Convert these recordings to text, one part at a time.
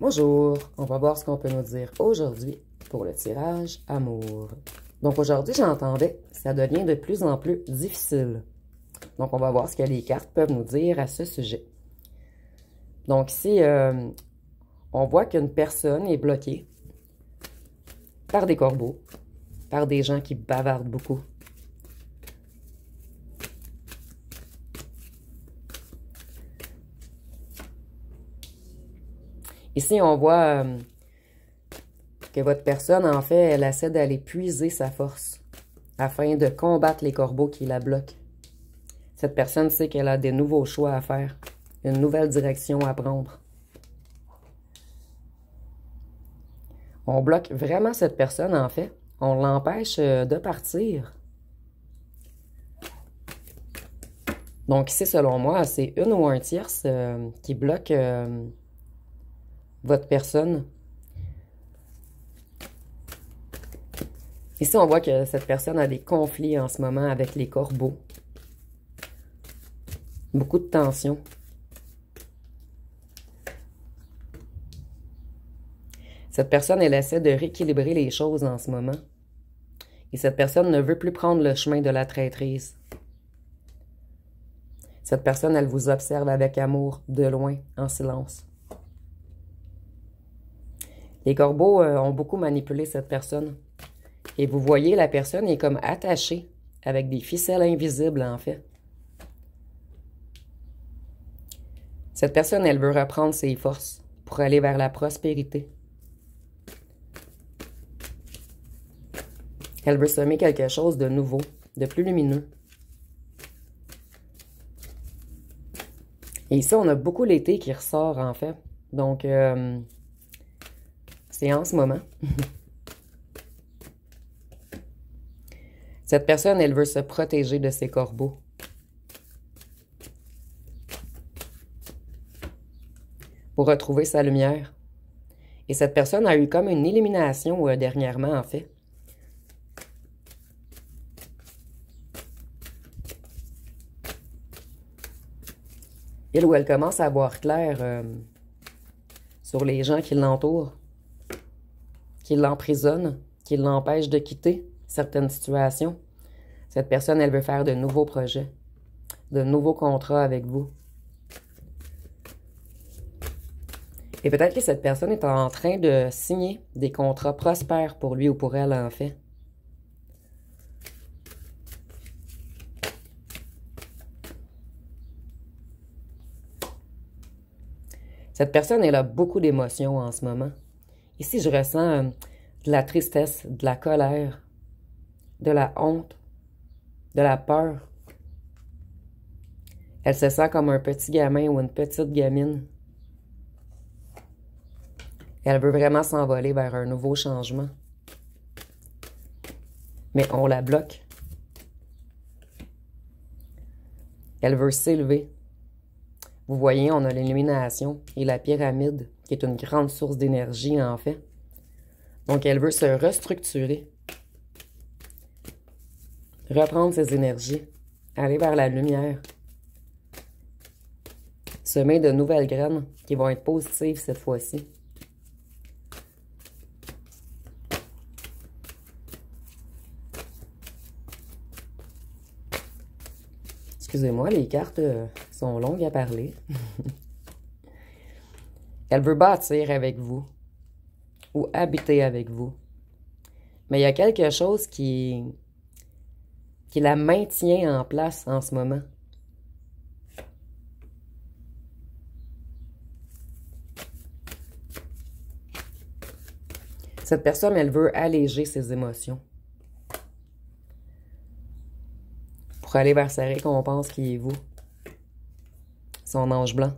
Bonjour, on va voir ce qu'on peut nous dire aujourd'hui pour le tirage amour. Donc aujourd'hui, j'entendais, ça devient de plus en plus difficile. Donc on va voir ce que les cartes peuvent nous dire à ce sujet. Donc ici, on voit qu'une personne est bloquée par des corbeaux, par des gens qui bavardent beaucoup. Ici, on voit que votre personne, en fait, elle essaie d'aller puiser sa force afin de combattre les corbeaux qui la bloquent. Cette personne sait qu'elle a des nouveaux choix à faire, une nouvelle direction à prendre. On bloque vraiment cette personne, en fait. On l'empêche de partir. Donc ici, selon moi, c'est une ou un tierce qui bloque votre personne. Ici, on voit que cette personne a des conflits en ce moment avec les corbeaux. Beaucoup de tension. Cette personne, elle essaie de rééquilibrer les choses en ce moment. Et cette personne ne veut plus prendre le chemin de la traîtrise. Cette personne, elle vous observe avec amour, de loin, en silence. Les corbeaux ont beaucoup manipulé cette personne. Et vous voyez, la personne est comme attachée avec des ficelles invisibles, en fait. Cette personne, elle veut reprendre ses forces pour aller vers la prospérité. Elle veut semer quelque chose de nouveau, de plus lumineux. Et ici, on a beaucoup l'été qui ressort, en fait. Donc, c'est en ce moment. Cette personne, elle veut se protéger de ses corbeaux. Pour retrouver sa lumière. Et cette personne a eu comme une élimination dernièrement, en fait. Elle ou elle commence à voir clair sur les gens qui l'entourent, qui l'emprisonnent, qui l'empêchent de quitter certaines situations. Cette personne, elle veut faire de nouveaux projets, de nouveaux contrats avec vous. Et peut-être que cette personne est en train de signer des contrats prospères pour lui ou pour elle, en fait. Cette personne, elle a beaucoup d'émotions en ce moment. Ici, je ressens de la tristesse, de la colère, de la honte, de la peur. Elle se sent comme un petit gamin ou une petite gamine. Elle veut vraiment s'envoler vers un nouveau changement. Mais on la bloque. Elle veut s'élever. Vous voyez, on a l'illumination et la pyramide, qui est une grande source d'énergie, en fait. Donc, elle veut se restructurer. Reprendre ses énergies. Aller vers la lumière. Semer de nouvelles graines qui vont être positives cette fois-ci. Excusez-moi, les cartes sont longues à parler. Elle veut bâtir avec vous ou habiter avec vous. Mais il y a quelque chose qui la maintient en place en ce moment. Cette personne, elle veut alléger ses émotions. Pour aller vers sa récompense qui est vous. Son ange blanc.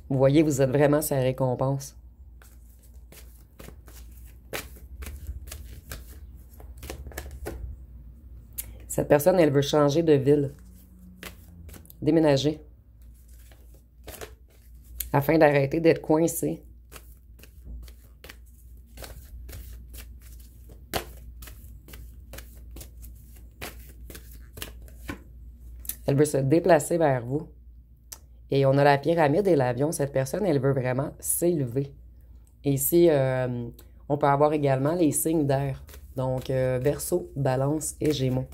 Vous voyez, vous êtes vraiment sa récompense. Cette personne, elle veut changer de ville. Déménager. Afin d'arrêter d'être coincée. Elle veut se déplacer vers vous Et on a la pyramide et l'avion. Cette personne, elle veut vraiment s'élever. Et ici, on peut avoir également les signes d'air. Donc, Verseau, Balance et Gémeaux.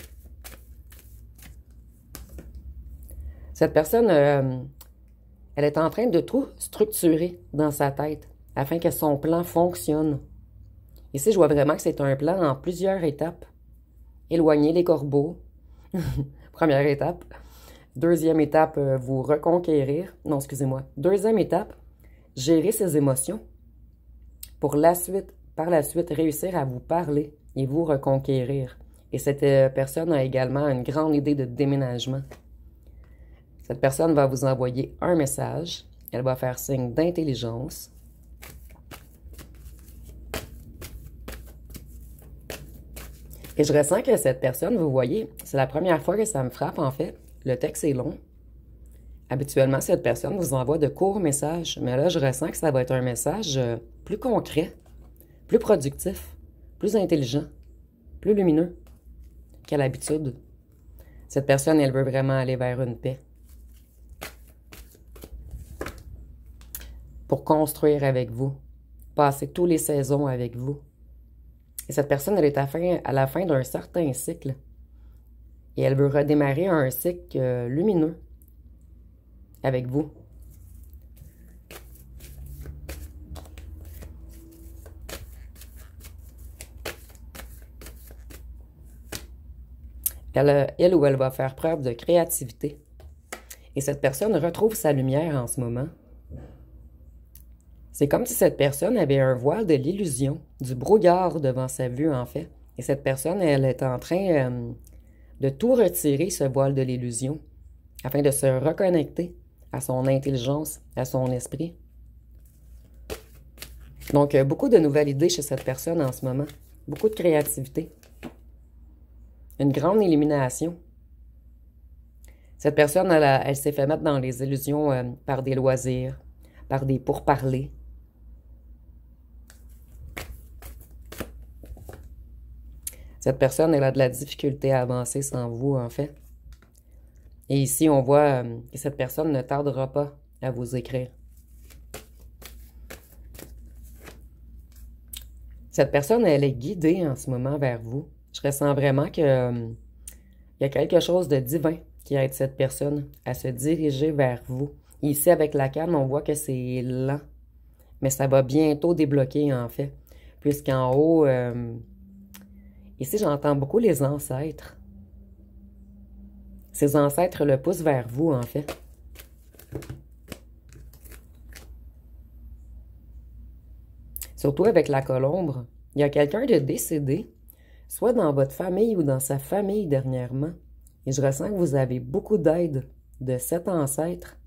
Cette personne, elle est en train de tout structurer dans sa tête afin que son plan fonctionne. Ici, je vois vraiment que c'est un plan en plusieurs étapes. Éloigner les corbeaux. Première étape. Deuxième étape, vous reconquérir. Non, excusez-moi. Deuxième étape, gérer ses émotions. Pour par la suite, réussir à vous parler et vous reconquérir. Et cette personne a également une grande idée de déménagement. Cette personne va vous envoyer un message. Elle va faire signe d'intelligence. Et je ressens que cette personne, vous voyez, c'est la première fois que ça me frappe en fait. Le texte est long. Habituellement, cette personne vous envoie de courts messages. Mais là, je ressens que ça va être un message plus concret, plus productif, plus intelligent, plus lumineux qu'à l'habitude. Cette personne, elle veut vraiment aller vers une paix. Pour construire avec vous, passer toutes les saisons avec vous. Et cette personne, elle est à la fin d'un certain cycle. Et elle veut redémarrer un cycle lumineux avec vous. Elle ou elle va faire preuve de créativité. Et cette personne retrouve sa lumière en ce moment. C'est comme si cette personne avait un voile de l'illusion, du brouillard devant sa vue, en fait. Et cette personne, elle est en train de tout retirer, ce voile de l'illusion, afin de se reconnecter à son intelligence, à son esprit. Donc, beaucoup de nouvelles idées chez cette personne en ce moment. Beaucoup de créativité. Une grande illumination. Cette personne, elle s'est fait mettre dans les illusions par des loisirs, par des pourparlers. Cette personne, elle a de la difficulté à avancer sans vous, en fait. Et ici, on voit que cette personne ne tardera pas à vous écrire. Cette personne, elle est guidée en ce moment vers vous. Je ressens vraiment qu'il y a quelque chose de divin qui aide cette personne à se diriger vers vous. Et ici, avec la canne, on voit que c'est lent. Mais ça va bientôt débloquer, en fait. Puisqu'en haut... ici, j'entends beaucoup les ancêtres. Ces ancêtres le poussent vers vous, en fait. Surtout avec la colombe, il y a quelqu'un de décédé, soit dans votre famille ou dans sa famille dernièrement. Et je ressens que vous avez beaucoup d'aide de cet ancêtre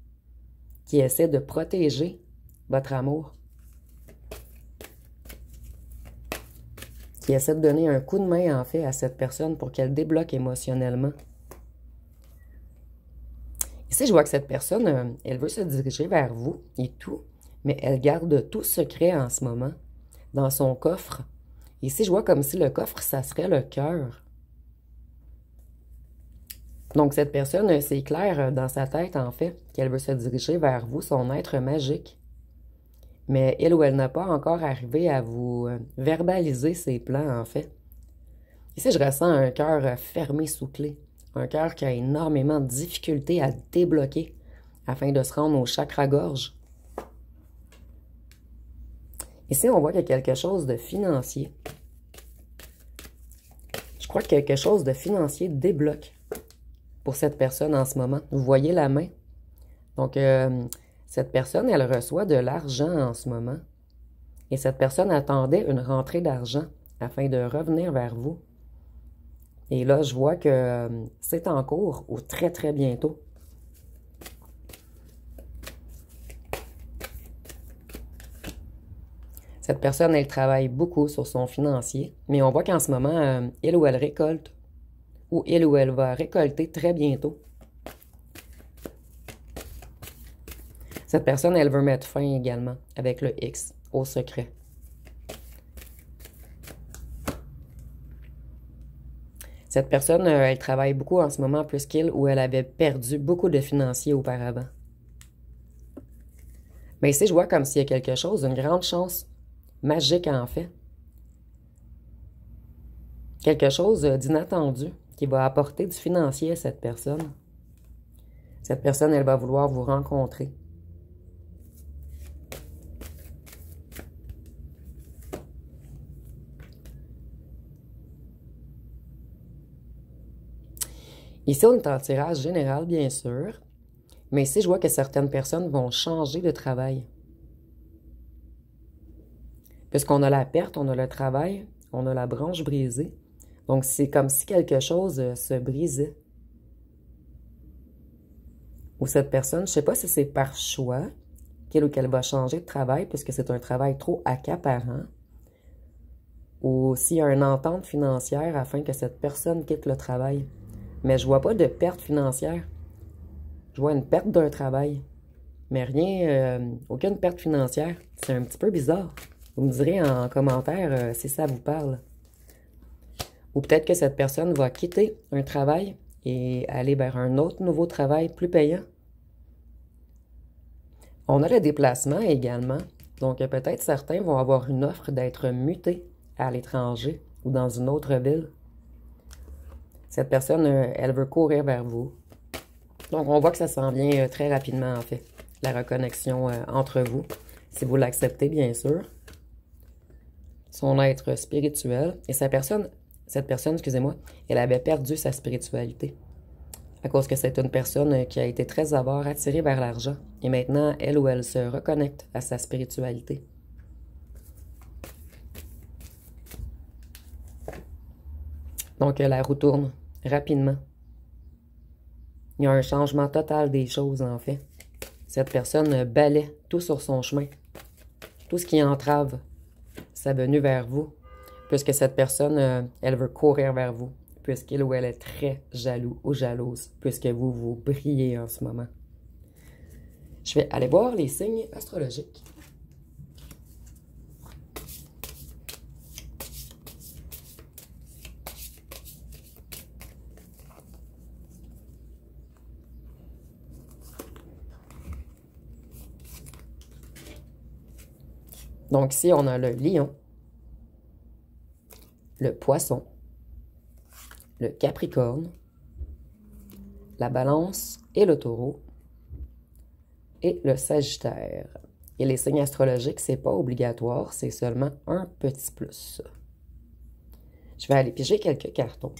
qui essaie de protéger votre amour. Qui essaie de donner un coup de main, en fait, à cette personne pour qu'elle débloque émotionnellement. Ici, je vois que cette personne, elle veut se diriger vers vous et tout, mais elle garde tout secret en ce moment dans son coffre. Ici, je vois comme si le coffre, ça serait le cœur. Donc, cette personne, c'est clair dans sa tête, en fait, qu'elle veut se diriger vers vous, son être magique. Mais elle ou elle n'a pas encore arrivé à vous verbaliser ses plans, en fait. Ici, je ressens un cœur fermé sous clé. Un cœur qui a énormément de difficultés à débloquer afin de se rendre au chakra-gorge. Ici, on voit qu'il y a quelque chose de financier. Je crois que quelque chose de financier débloque pour cette personne en ce moment. Vous voyez la main? Donc, cette personne, elle reçoit de l'argent en ce moment. Et cette personne attendait une rentrée d'argent afin de revenir vers vous. Et là, je vois que c'est en cours ou très, très bientôt. Cette personne, elle travaille beaucoup sur son financier, mais on voit qu'en ce moment, il ou elle récolte, ou il ou elle va récolter très bientôt. Cette personne, elle veut mettre fin également avec le X au secret. Cette personne, elle travaille beaucoup en ce moment puisqu'il ou elle avait perdu beaucoup de financiers auparavant. Mais ici, je vois comme s'il y a quelque chose, une grande chance magique en fait. Quelque chose d'inattendu qui va apporter du financier à cette personne. Cette personne, elle va vouloir vous rencontrer. Ici, on est en tirage général, bien sûr. Mais ici, je vois que certaines personnes vont changer de travail. Puisqu'on a la perte, on a le travail, on a la branche brisée. Donc, c'est comme si quelque chose se brisait. Ou cette personne, je ne sais pas si c'est par choix qu'il ou qu'elle va changer de travail puisque c'est un travail trop accaparant. Ou s'il y a une entente financière afin que cette personne quitte le travail. Mais je vois pas de perte financière. Je vois une perte d'un travail. Mais rien, aucune perte financière. C'est un petit peu bizarre. Vous me direz en commentaire si ça vous parle. Ou peut-être que cette personne va quitter un travail et aller vers un autre nouveau travail plus payant. On a le déplacement également. Donc peut-être certains vont avoir une offre d'être mutés à l'étranger ou dans une autre ville. Cette personne, elle veut courir vers vous. Donc, on voit que ça s'en vient très rapidement, en fait, la reconnexion entre vous, si vous l'acceptez, bien sûr. Son être spirituel. Et cette personne, excusez-moi, elle avait perdu sa spiritualité. À cause que c'est une personne qui a été très avare, attirée vers l'argent. Et maintenant, elle ou elle se reconnecte à sa spiritualité. Donc, la roue tourne rapidement. Il y a un changement total des choses, en fait. Cette personne balaie tout sur son chemin. Tout ce qui entrave sa venue vers vous. Puisque cette personne, elle veut courir vers vous. Puisqu'il ou elle est très jaloux ou jalouse. Puisque vous, vous brillez en ce moment. Je vais aller voir les signes astrologiques. Donc ici, on a le lion, le poisson, le capricorne, la balance et le taureau, et le sagittaire. Et les signes astrologiques, c'est pas obligatoire, c'est seulement un petit plus. Je vais aller piger quelques cartons.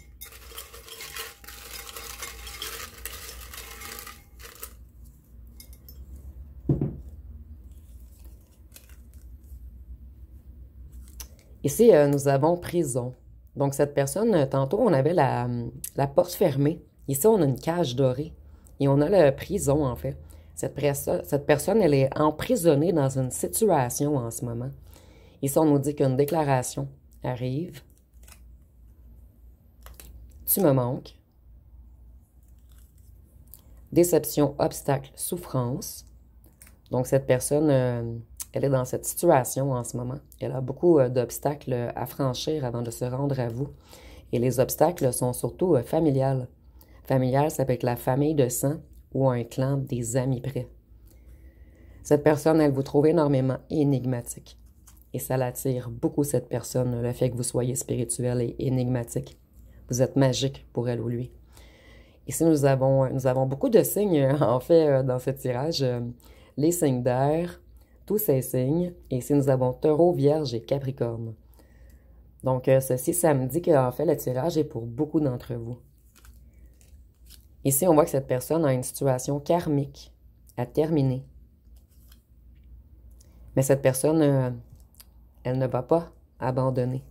Ici, nous avons prison. Donc, cette personne, tantôt, on avait la porte fermée. Ici, on a une cage dorée. Et on a la prison, en fait. Cette personne, elle est emprisonnée dans une situation en ce moment. Ici, on nous dit qu'une déclaration arrive. Tu me manques. Déception, obstacle, souffrance. Donc, cette personne... elle est dans cette situation en ce moment. Elle a beaucoup d'obstacles à franchir avant de se rendre à vous. Et les obstacles sont surtout familiales. Familial, ça peut être la famille de sang ou un clan, des amis près. Cette personne, elle vous trouve énormément énigmatique. Et ça l'attire beaucoup, cette personne, le fait que vous soyez spirituel et énigmatique. Vous êtes magique pour elle ou lui. Ici, nous avons beaucoup de signes, en fait, dans ce tirage. Les signes d'air, tous ces signes. Et ici, nous avons Taureau, Vierge et Capricorne. Donc, ceci, ça me dit qu'en fait, le tirage est pour beaucoup d'entre vous. Ici, on voit que cette personne a une situation karmique à terminer. Mais cette personne, elle ne va pas abandonner.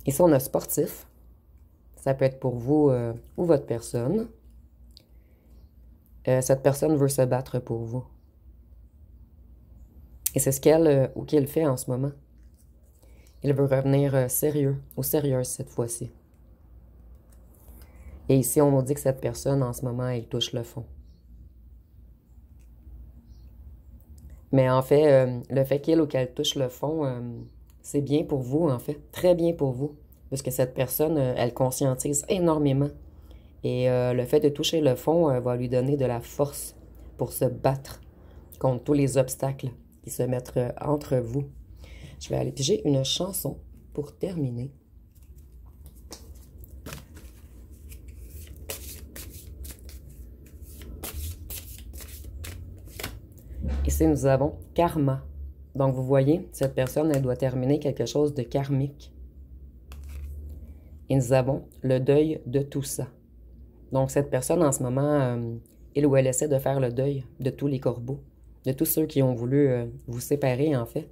Ici, on a sportif. Ça peut être pour vous ou votre personne. Cette personne veut se battre pour vous. Et c'est ce qu'elle ou qu'il fait en ce moment. Il veut revenir sérieux ou sérieuse cette fois-ci. Et ici, on nous dit que cette personne, en ce moment, elle touche le fond. Mais en fait, le fait qu'il ou qu'elle touche le fond, c'est bien pour vous, en fait. Très bien pour vous. Parce que cette personne, elle conscientise énormément. Et le fait de toucher le fond va lui donner de la force pour se battre contre tous les obstacles qui se mettent entre vous. Je vais aller piger une chanson pour terminer. Ici, nous avons karma. Donc, vous voyez, cette personne, elle doit terminer quelque chose de karmique. Et nous avons le deuil de tout ça. Donc, cette personne, en ce moment, il ou elle essaie de faire le deuil de tous les corbeaux, de tous ceux qui ont voulu vous séparer, en fait.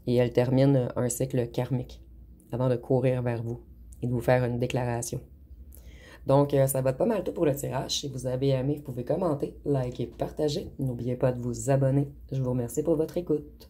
Et elle termine un cycle karmique avant de courir vers vous et de vous faire une déclaration. Donc, ça va être pas mal tout pour le tirage. Si vous avez aimé, vous pouvez commenter, liker, partager. N'oubliez pas de vous abonner. Je vous remercie pour votre écoute.